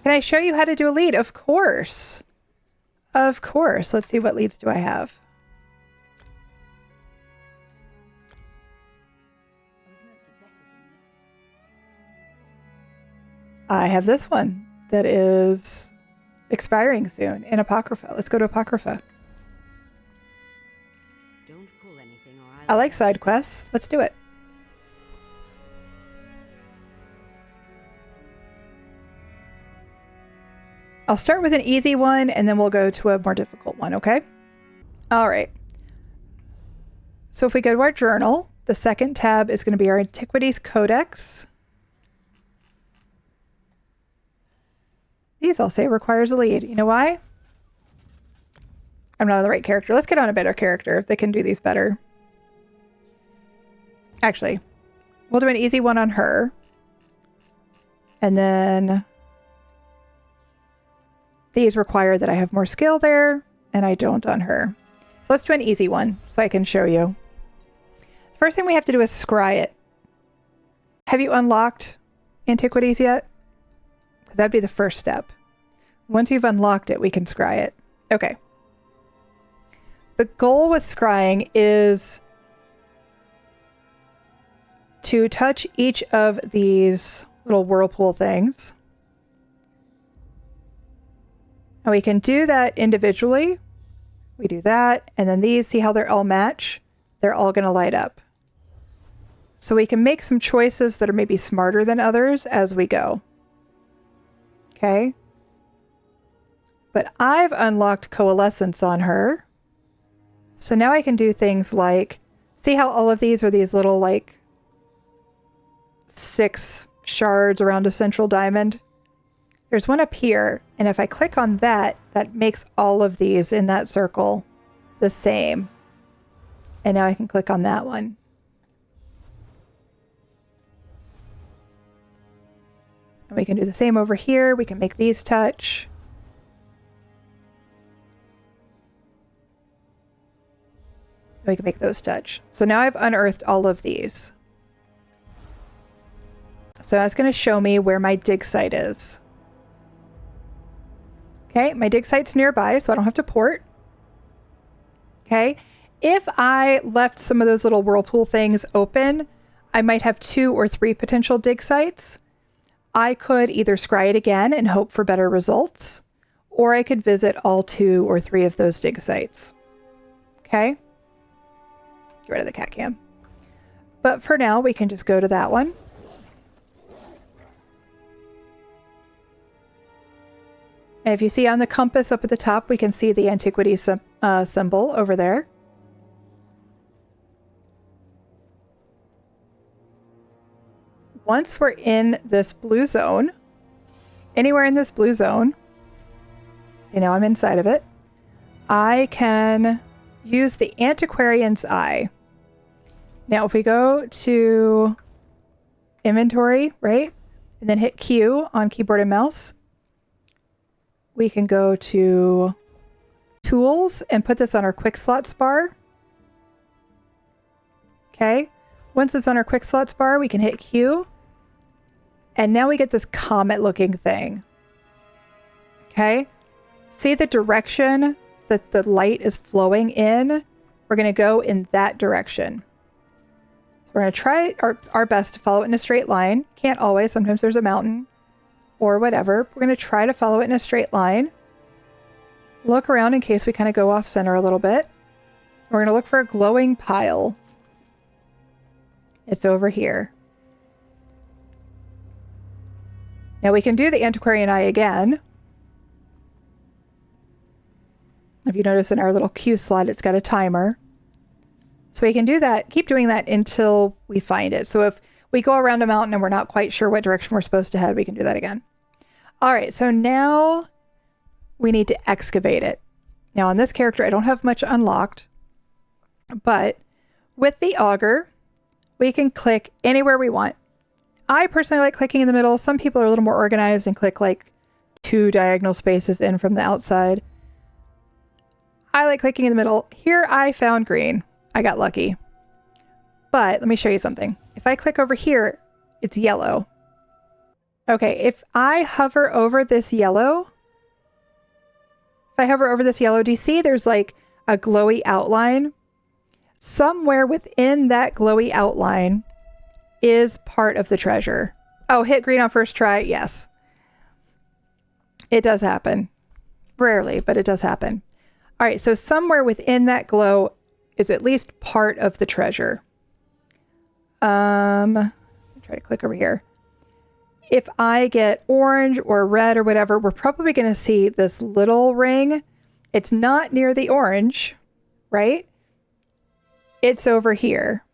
Can I show you how to do a lead? Of course. Of course. Let's see, what leads do I have? I have this one that is expiring soon in Apocrypha. Let's go to Apocrypha. Don't pull anything or I like side quests. Let's do it. I'll start with an easy one and then we'll go to a more difficult one, okay? All right. So if we go to our journal, the second tab is going to be our Antiquities Codex. These all say requires a lead. You know why? I'm not on the right character. Let's get on a better character. They can do these better. Actually, we'll do an easy one on her. And then these require that I have more skill there, and I don't on her. So let's do an easy one so I can show you. The first thing we have to do is scry it. Have you unlocked Antiquities yet? Because that'd be the first step. Once you've unlocked it, we can scry it. Okay. The goal with scrying is to touch each of these little whirlpool things. And we can do that individually. We do that, and then these, see how they're all match? They're all going to light up. So we can make some choices that are maybe smarter than others as we go. Okay. But I've unlocked coalescence on her. So now I can do things like, see how all of these are these little like 6 shards around a central diamond? There's one up here, and if I click on that, that makes all of these in that circle the same. And now I can click on that one. And we can do the same over here. We can make these touch. We can make those touch. So now I've unearthed all of these. So that's going to show me where my dig site is. Okay, my dig site's nearby, so I don't have to port. Okay, if I left some of those little whirlpool things open, I might have 2 or 3 potential dig sites. I could either scry it again and hope for better results, or I could visit all 2 or 3 of those dig sites. Okay, get rid of the cat cam. But for now, we can just go to that one. And if you see on the compass up at the top, we can see the Antiquity symbol over there. Once we're in this blue zone, anywhere in this blue zone, see now I'm inside of it, I can use the Antiquarian's Eye. Now if we go to inventory, right, and then hit Q on keyboard and mouse, we can go to tools and put this on our quick slots bar. Okay, once it's on our quick slots bar, we can hit Q. And now we get this comet looking thing. Okay, see the direction that the light is flowing in? We're going to go in that direction. So we're going to try our best to follow it in a straight line. Can't always, sometimes there's a mountain or whatever. We're going to try to follow it in a straight line. Look around in case we kind of go off center a little bit. We're going to look for a glowing pile. It's over here. Now we can do the Antiquarian Eye again. If you notice in our little Q slot, it's got a timer. So we can do that, keep doing that until we find it. So if we go around a mountain and we're not quite sure what direction we're supposed to head, we can do that again. All right, so now we need to excavate it. Now on this character, I don't have much unlocked, but with the auger, we can click anywhere we want. I personally like clicking in the middle. Some people are a little more organized and click like 2 diagonal spaces in from the outside. I like clicking in the middle. Here I found green. I got lucky. But let me show you something. If I click over here, it's yellow. Okay, if I hover over this yellow, do you see there's like a glowy outline? Somewhere within that glowy outline is part of the treasure. Oh, hit green on first try. Yes. It does happen. Rarely, but it does happen. All right, so somewhere within that glow is at least part of the treasure. Try to click over here. If I get orange or red or whatever, we're probably going to see this little ring. It's not near the orange, right? It's over here.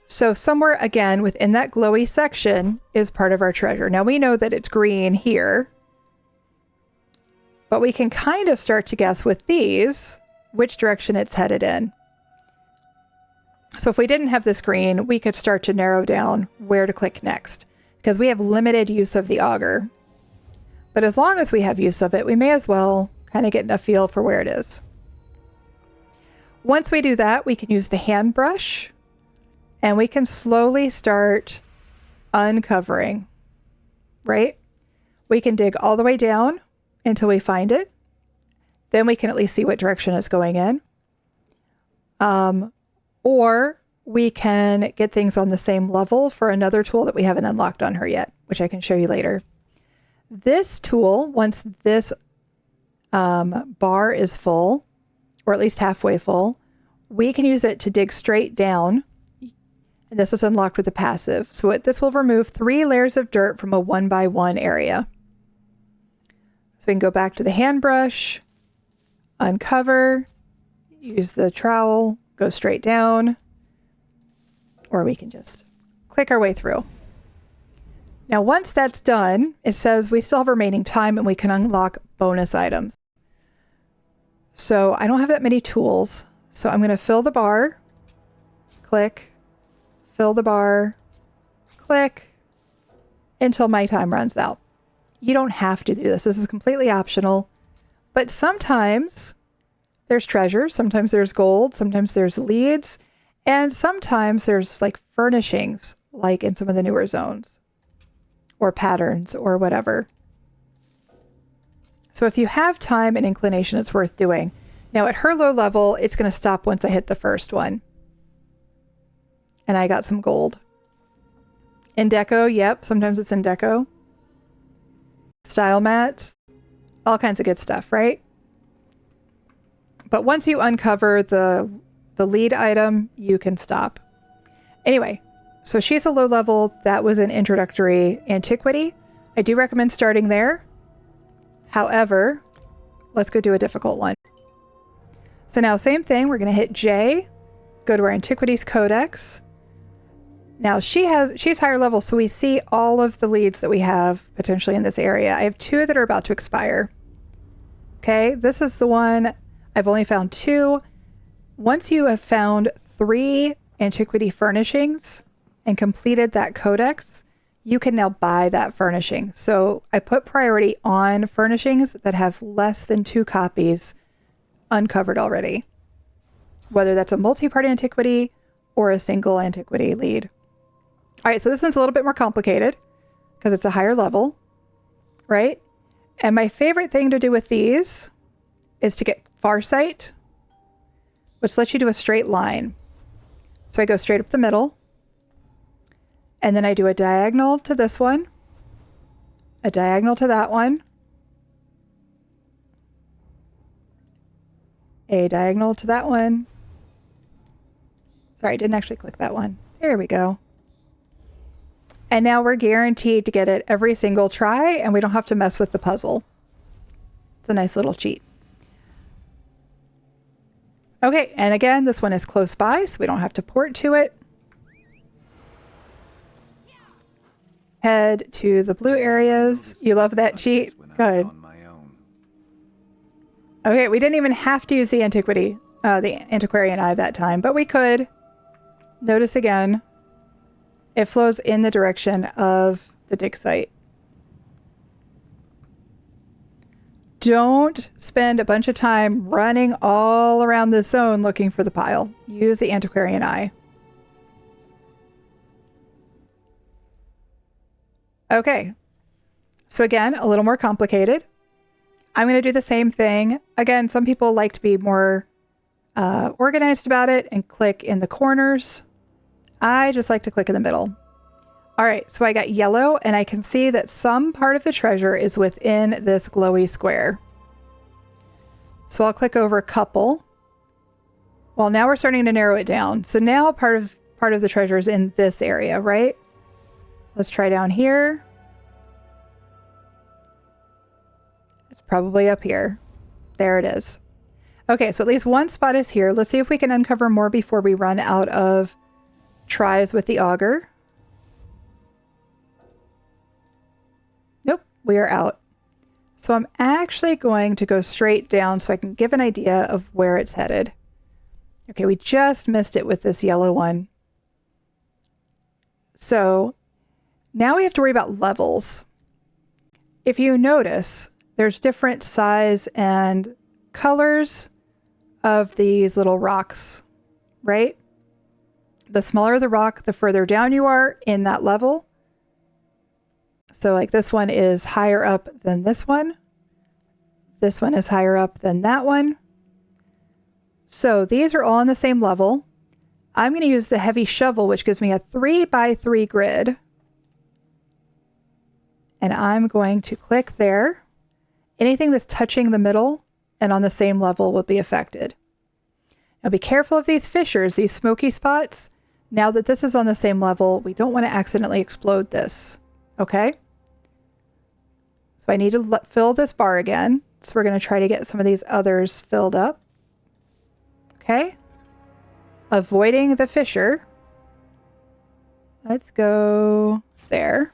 So somewhere, again, within that glowy section is part of our treasure. Now we know that it's green here, but we can kind of start to guess with these which direction it's headed in. So if we didn't have this green, we could start to narrow down where to click next, because we have limited use of the auger. But as long as we have use of it, we may as well kind of get a feel for where it is. Once we do that, we can use the hand brush and we can slowly start uncovering, right? We can dig all the way down until we find it. Then we can at least see what direction it's going in. Or we can get things on the same level for another tool that we haven't unlocked on her yet, which I can show you later. This tool, once this bar is full, or at least halfway full, we can use it to dig straight down. And this is unlocked with the passive. So this will remove 3 layers of dirt from a 1x1 area. So we can go back to the hand brush, uncover, use the trowel, go straight down, or we can just click our way through. Now, once that's done, it says we still have remaining time and we can unlock bonus items. So I don't have that many tools. So I'm going to fill the bar, click, fill the bar, click, until my time runs out. You don't have to do this. This is completely optional. But sometimes there's treasure, sometimes there's gold, sometimes there's leads, and sometimes there's like furnishings, like in some of the newer zones, or patterns, or whatever. So if you have time and inclination, it's worth doing. Now at her low level, it's going to stop once I hit the first one. And I got some gold. In deco, yep, sometimes it's in deco. Style mats, all kinds of good stuff, right? But once you uncover the lead item, you can stop. Anyway, so she's a low level. That was an introductory Antiquity. I do recommend starting there. However, let's go do a difficult one. So now same thing, we're going to hit J, go to our Antiquities Codex. Now she's higher level, so we see all of the leads that we have potentially in this area. I have 2 that are about to expire. Okay, this is the one. I've only found 2. Once you have found 3 Antiquity furnishings and completed that codex, you can now buy that furnishing. So I put priority on furnishings that have less than 2 copies uncovered already, whether that's a multi-part Antiquity or a single Antiquity lead. All right, so this one's a little bit more complicated because it's a higher level, right? And my favorite thing to do with these is to get Farsight, which lets you do a straight line. So I go straight up the middle, and then I do a diagonal to this one, a diagonal to that one, a diagonal to that one. Sorry, I didn't actually click that one. There we go. And now we're guaranteed to get it every single try, and we don't have to mess with the puzzle. It's a nice little cheat. Okay, and again, this one is close by, so we don't have to port to it. Head to the blue areas. You love that cheat? Good. Okay, we didn't even have to use the Antiquity, the Antiquarian Eye that time, but we could. Notice again, it flows in the direction of the dig site. Don't spend a bunch of time running all around the zone looking for the pile. Use the Antiquarian Eye. Okay. So again, a little more complicated. I'm going to do the same thing. Again, some people like to be more organized about it and click in the corners. I just like to click in the middle. All right, so I got yellow, and I can see that some part of the treasure is within this glowy square. So I'll click over couple. Well, now we're starting to narrow it down. So now part of the treasure is in this area, right? Let's try down here. It's probably up here. There it is. Okay, so at least one spot is here. Let's see if we can uncover more before we run out of tries with the auger. Nope, we are out. So I'm actually going to go straight down so I can give an idea of where it's headed. Okay, we just missed it with this yellow one. So now we have to worry about levels. If you notice, there's different size and colors of these little rocks, right? The smaller the rock, the further down you are in that level. So like this one is higher up than this one. This one is higher up than that one. So these are all on the same level. I'm going to use the heavy shovel, which gives me a 3x3 grid. And I'm going to click there. Anything that's touching the middle and on the same level will be affected. Now be careful of these fissures, these smoky spots. Now that this is on the same level, we don't want to accidentally explode this. Okay? So I need to fill this bar again. So we're going to try to get some of these others filled up. Okay? Avoiding the fissure. Let's go there.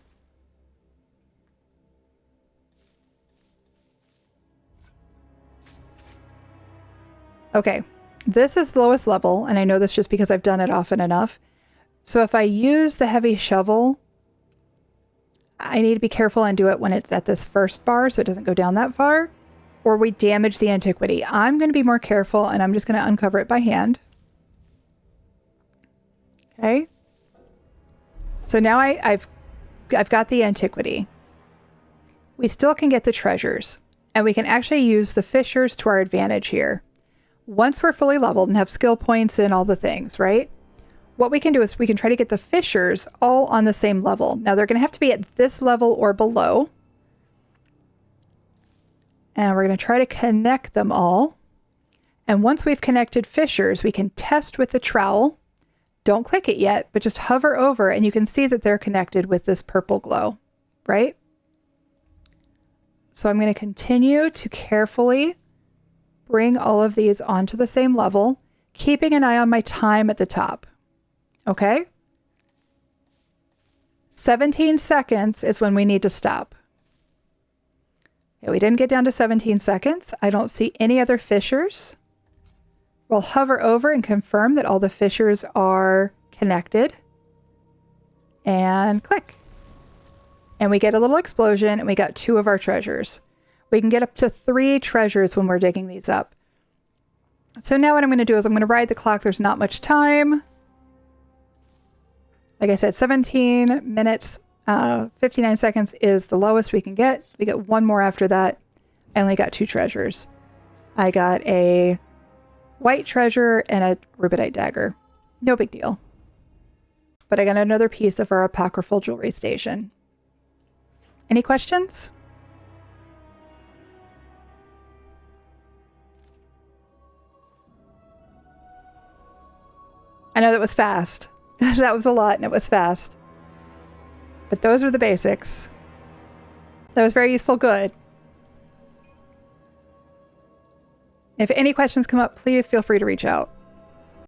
Okay, this is the lowest level, and I know this just because I've done it often enough. So if I use the heavy shovel, I need to be careful and do it when it's at this first bar so it doesn't go down that far, or we damage the antiquity. I'm going to be more careful, and I'm just going to uncover it by hand. Okay. So now I've got the antiquity. We still can get the treasures, and we can actually use the fissures to our advantage here. Once we're fully leveled and have skill points and all the things, right? What we can do is we can try to get the fissures all on the same level. Now they're going to have to be at this level or below. And we're going to try to connect them all. And once we've connected fissures, we can test with the trowel. Don't click it yet, but just hover over and you can see that they're connected with this purple glow, right? So I'm going to continue to carefully bring all of these onto the same level, keeping an eye on my time at the top. Okay? 17 seconds is when we need to stop. Okay, we didn't get down to 17 seconds. I don't see any other fissures. We'll hover over and confirm that all the fissures are connected. And click. And we get a little explosion and we got 2 of our treasures. We can get up to 3 treasures when we're digging these up. So now what I'm going to do is I'm going to ride the clock. There's not much time. Like I said, 17 minutes, 59 seconds is the lowest we can get. We get 1 more after that. I only got 2 treasures. I got a white treasure and a rubidite dagger. No big deal. But I got another piece of our apocryphal jewelry station. Any questions? I know that was fast. That was a lot and it was fast. But those are the basics. That was very useful. Good. If any questions come up, please feel free to reach out.